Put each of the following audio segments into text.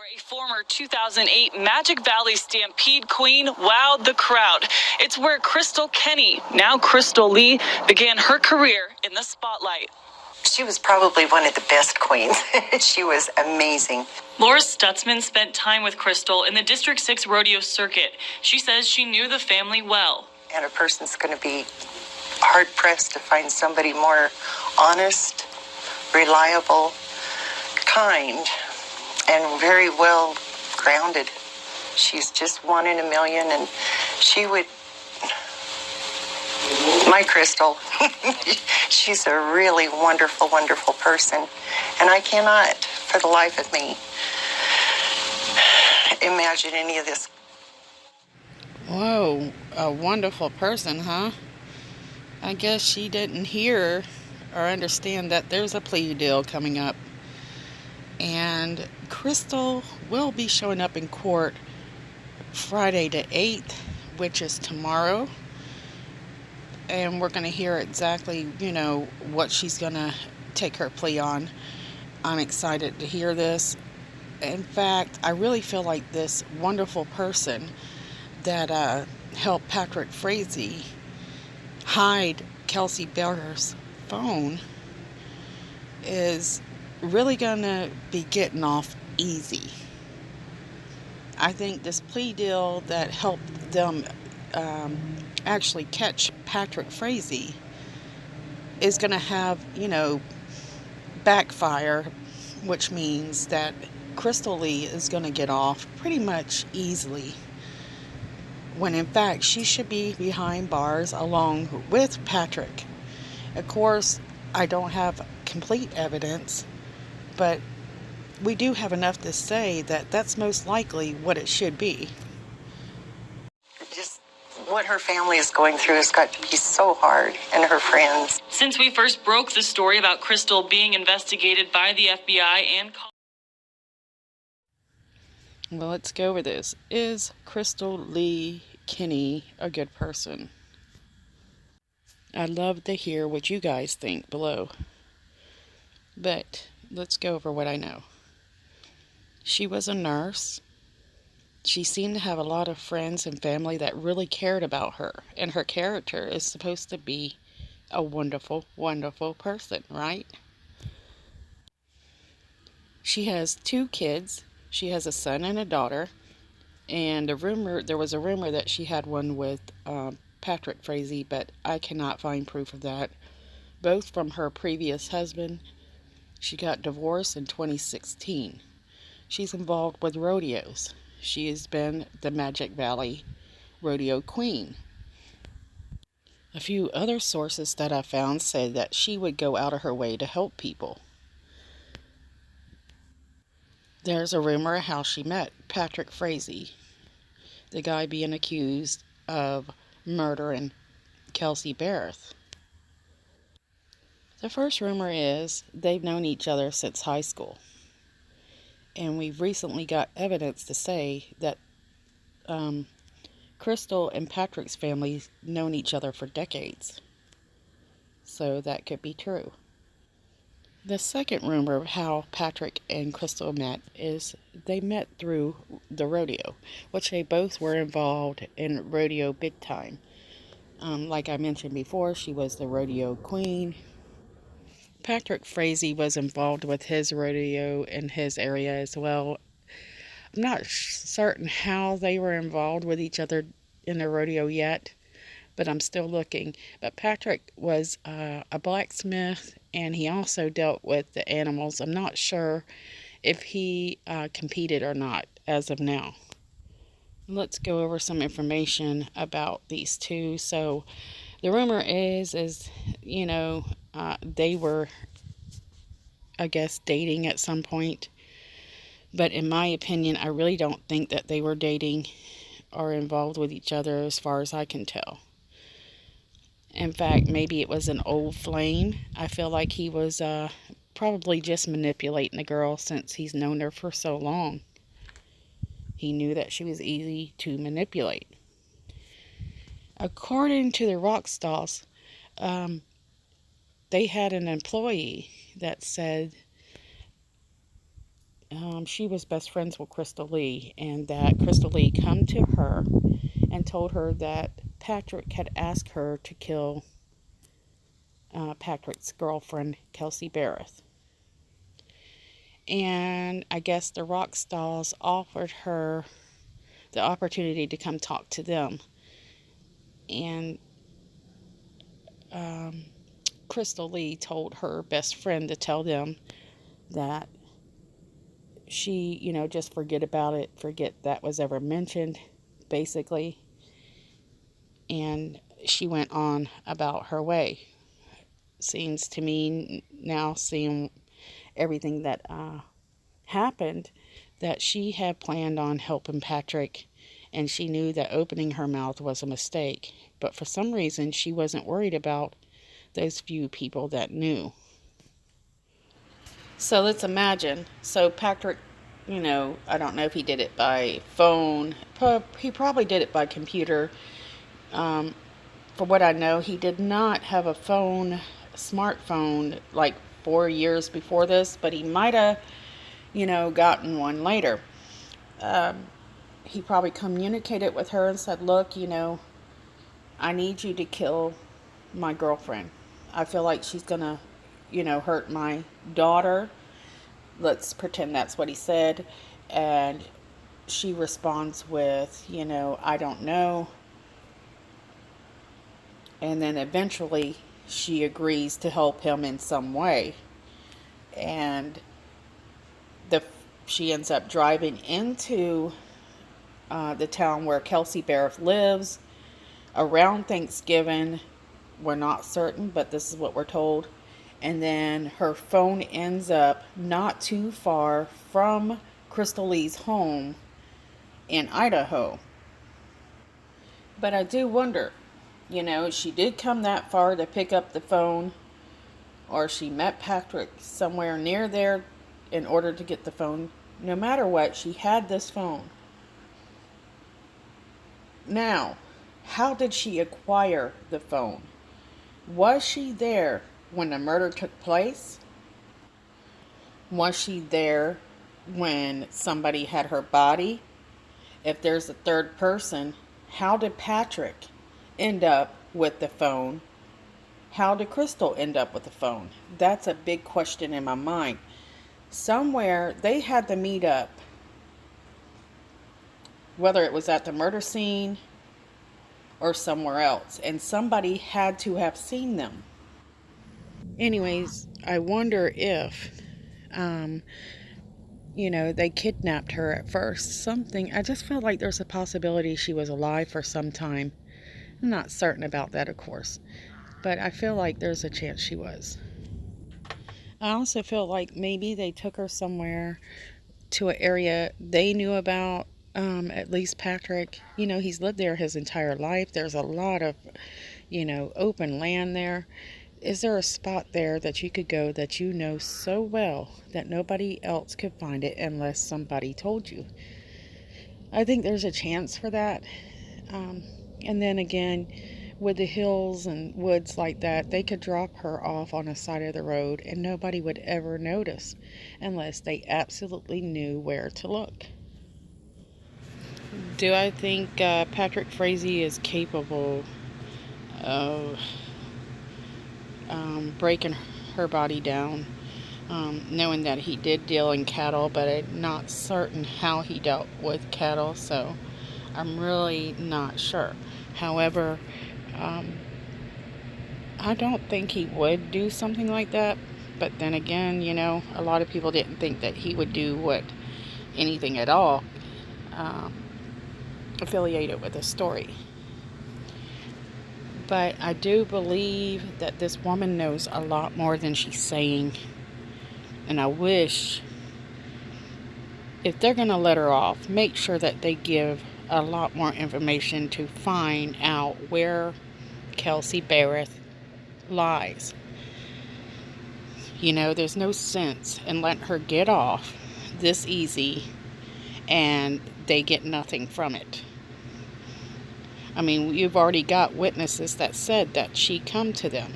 A former 2008 Magic Valley Stampede queen wowed the crowd. It's where Krystal Kenny, now Krystal Lee, began her career in the spotlight. She was probably one of the best queens. She was amazing. Laura Stutzman spent time with Krystal in the District 6 rodeo circuit. She says she knew the family well. And a person's going to be hard-pressed to find somebody more honest, reliable, kind, and very well grounded. She's just one in a million, and she would... My Krystal, she's a really wonderful, wonderful person, and I cannot, for the life of me, imagine any of this. Whoa, a wonderful person, huh? I guess she didn't hear or understand that there's a plea deal coming up. And Krystal will be showing up in court Friday the 8th, which is tomorrow. And we're going to hear exactly, what she's going to take her plea on. I'm excited to hear this. In fact, I really feel like this wonderful person that helped Patrick Frazee hide Kelsey Berreth's phone is really gonna be getting off easy. I think this plea deal that helped them actually catch Patrick Frazee is gonna have, backfire, which means that Krystal Lee is gonna get off pretty much easily, when in fact she should be behind bars along with Patrick. Of course, I don't have complete evidence, but we do have enough to say that that's most likely what it should be. Just what her family is going through has got to be so hard, and her friends. Since we first broke the story about Krystal being investigated by the FBI and... Well, let's go over this. Is Krystal Lee Kenny a good person? I'd love to hear what you guys think below. But let's go over what I know. She was a nurse. She seemed to have a lot of friends and family that really cared about her. And her character is supposed to be a wonderful, wonderful person, right? She has 2 kids. She has a son and a daughter. And there was a rumor that she had one with Patrick Frazee, but I cannot find proof of that. Both from her previous husband. She got divorced in 2016. She's involved with rodeos. She has been the Magic Valley rodeo queen. A few other sources that I found say that she would go out of her way to help people. There's a rumor of how she met Patrick Frazee, the guy being accused of murdering Kelsey Berreth. The first rumor is they've known each other since high school. And we've recently got evidence to say that Krystal and Patrick's families known each other for decades. So that could be true. The second rumor of how Patrick and Krystal met is they met through the rodeo, which they both were involved in rodeo big time. Like I mentioned before, she was the rodeo queen. Patrick Frazee was involved with his rodeo in his area as well. I'm not certain how they were involved with each other in the rodeo yet, but I'm still looking. But Patrick was a blacksmith, and he also dealt with the animals. I'm not sure if he competed or not as of now. Let's go over some information about these two. So the rumor is they were, I guess, dating at some point. But in my opinion, I really don't think that they were dating or involved with each other as far as I can tell. In fact, maybe it was an old flame. I feel like he was probably just manipulating the girl since he's known her for so long. He knew that she was easy to manipulate. According to the rock stars, they had an employee that said she was best friends with Krystal Lee, and that Krystal Lee come to her and told her that Patrick had asked her to kill Patrick's girlfriend, Kelsey Berreth. And I guess the Rockstalls offered her the opportunity to come talk to them. And Krystal Lee told her best friend to tell them that she, just forget about it, forget that was ever mentioned, basically. And she went on about her way. Seems to me now, seeing everything that happened, that she had planned on helping Patrick, and she knew that opening her mouth was a mistake. But for some reason, she wasn't worried about those few people that knew. So let's imagine. So Patrick, I don't know if he did it by phone. He probably did it by computer. For what I know, he did not have a smartphone, like 4 years before this, but he might have, gotten one later. He probably communicated with her and said, look, I need you to kill my girlfriend. I feel like she's gonna, hurt my daughter. Let's pretend that's what he said. And she responds with, I don't know. And then eventually she agrees to help him in some way. And she ends up driving into the town where Kelsey Berreth lives around Thanksgiving. We're not certain, but this is what we're told. And then her phone ends up not too far from Krystal Lee's home in Idaho. But I do wonder, she did come that far to pick up the phone, or she met Patrick somewhere near there in order to get the phone. No matter what, she had this phone. Now, how did she acquire the phone? Was she there when the murder took place? Was she there when somebody had her body? If there's a third person, how did Patrick end up with the phone? How did Krystal end up with the phone? That's a big question in my mind. Somewhere they had to meet up, whether it was at the murder scene or somewhere else, and somebody had to have seen them. Anyways, I wonder if they kidnapped her at first. I just feel like there's a possibility she was alive for some time. I'm not certain about that, of course, but I feel like there's a chance she was. I also feel like maybe they took her somewhere to an area they knew about. At least Patrick, he's lived there his entire life. There's a lot of, open land there. Is there a spot there that you could go that you know so well that nobody else could find it unless somebody told you? I think there's a chance for that. And then again, with the hills and woods like that, they could drop her off on the side of the road and nobody would ever notice unless they absolutely knew where to look. Do I think Patrick Frazee is capable of breaking her body down, knowing that he did deal in cattle, but I'm not certain how he dealt with cattle, so I'm really not sure. However, I don't think he would do something like that, but then again, a lot of people didn't think that he would do anything at all affiliated with the story. But I do believe that this woman knows a lot more than she's saying. And I wish, if they're going to let her off, make sure that they give a lot more information to find out where Kelsey Berreth lies. There's no sense in letting her get off this easy and they get nothing from it. I mean, you've already got witnesses that said that she come to them.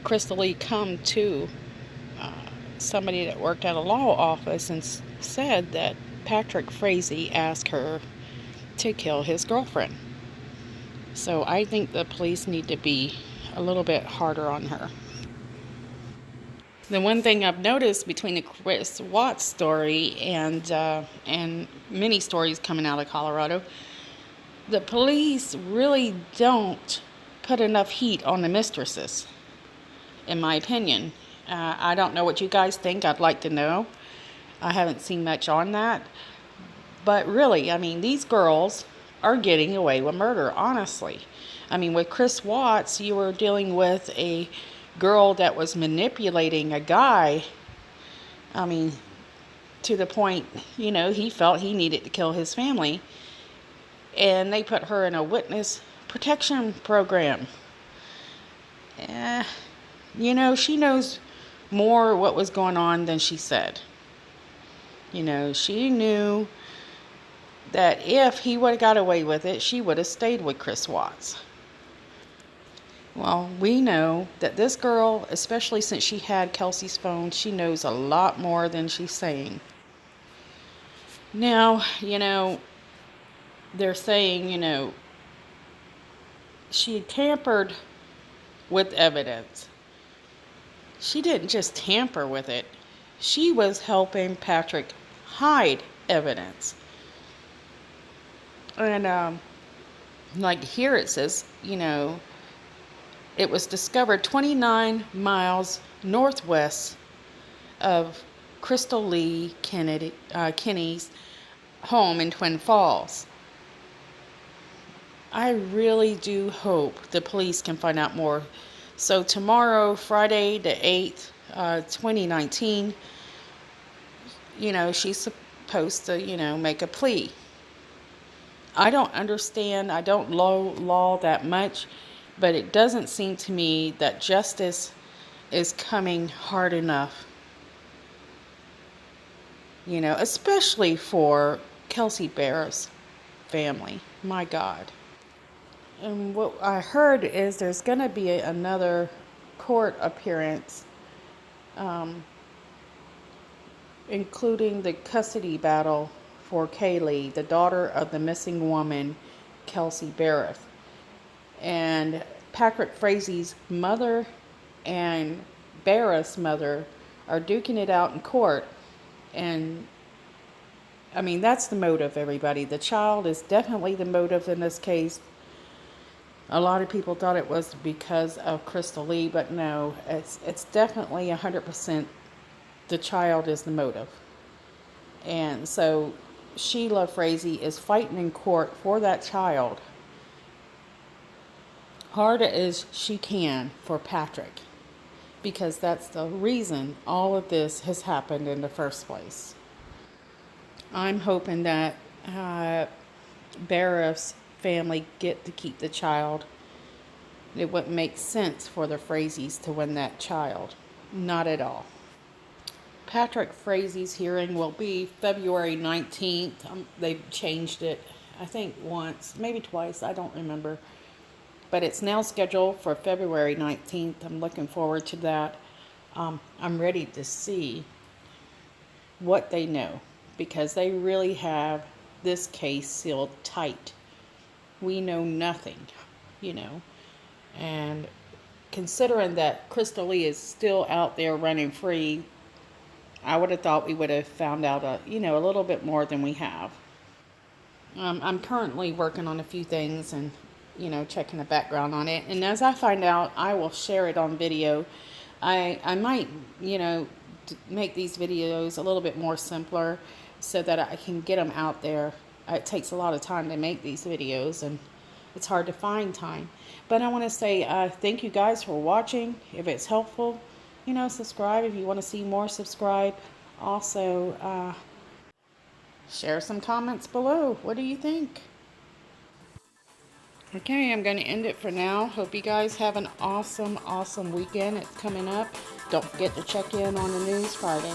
Krystal Lee come to somebody that worked at a law office and said that Patrick Frazee asked her to kill his girlfriend. So I think the police need to be a little bit harder on her. The one thing I've noticed between the Chris Watts story and many stories coming out of Colorado, the police really don't put enough heat on the mistresses, in my opinion. I don't know what you guys think. I'd like to know. I haven't seen much on that. But really, I mean, these girls are getting away with murder, honestly. I mean, with Chris Watts, you were dealing with a girl that was manipulating a guy. I mean, to the point, you know, he felt he needed to kill his family. And they put her in a witness protection program. You know, she knows more what was going on than she said. You know, she knew that if he would have got away with it, she would have stayed with Chris Watts. Well, we know that this girl, especially since she had Kelsey's phone, she knows a lot more than she's saying. Now, you know, they're saying, you know, she tampered with evidence. She didn't just tamper with it. She was helping Patrick hide evidence. And, like here it says, you know, it was discovered 29 miles northwest of Krystal Lee Kinney's home in Twin Falls. I really do hope the police can find out more. So tomorrow, Friday the 8th, 2019, you know, she's supposed to, you know, make a plea. I don't understand. I don't know law that much, but it doesn't seem to me that justice is coming hard enough. You know, especially for Kelsey Berreth's family. My God. And what I heard is there's going to be another court appearance, including the custody battle for Kaylee, the daughter of the missing woman, Kelsey Berreth. And Patrick Frazee's mother and Berreth's mother are duking it out in court. And I mean, that's the motive, everybody. The child is definitely the motive in this case. A lot of people thought it was because of Krystal Lee, but no, it's definitely 100% the child is the motive. And so Sheila Frazee is fighting in court for that child hard as she can for Patrick, because that's the reason all of this has happened in the first place. I'm hoping that Berreth's family get to keep the child. It wouldn't make sense for the Frazees to win that child. Not at all. Patrick Frazee's hearing will be February 19th. They've changed it, I think once, maybe twice, I don't remember. But it's now scheduled for February 19th. I'm looking forward to that. I'm ready to see what they know, because they really have this case sealed tight. We know nothing, you know. And considering that Krystal Lee is still out there running free, I would have thought we would have found out a little bit more than we have. I'm currently working on a few things and, you know, checking the background on it. And as I find out, I will share it on video. I might, you know, make these videos a little bit more simpler so that I can get them out there. It takes a lot of time to make these videos, and it's hard to find time. But I want to say thank you guys for watching. If it's helpful, you know, subscribe. If you want to see more, subscribe. Also, share some comments below. What do you think? Okay, I'm going to end it for now. Hope you guys have an awesome weekend. It's coming up. Don't forget to check in on the news Friday.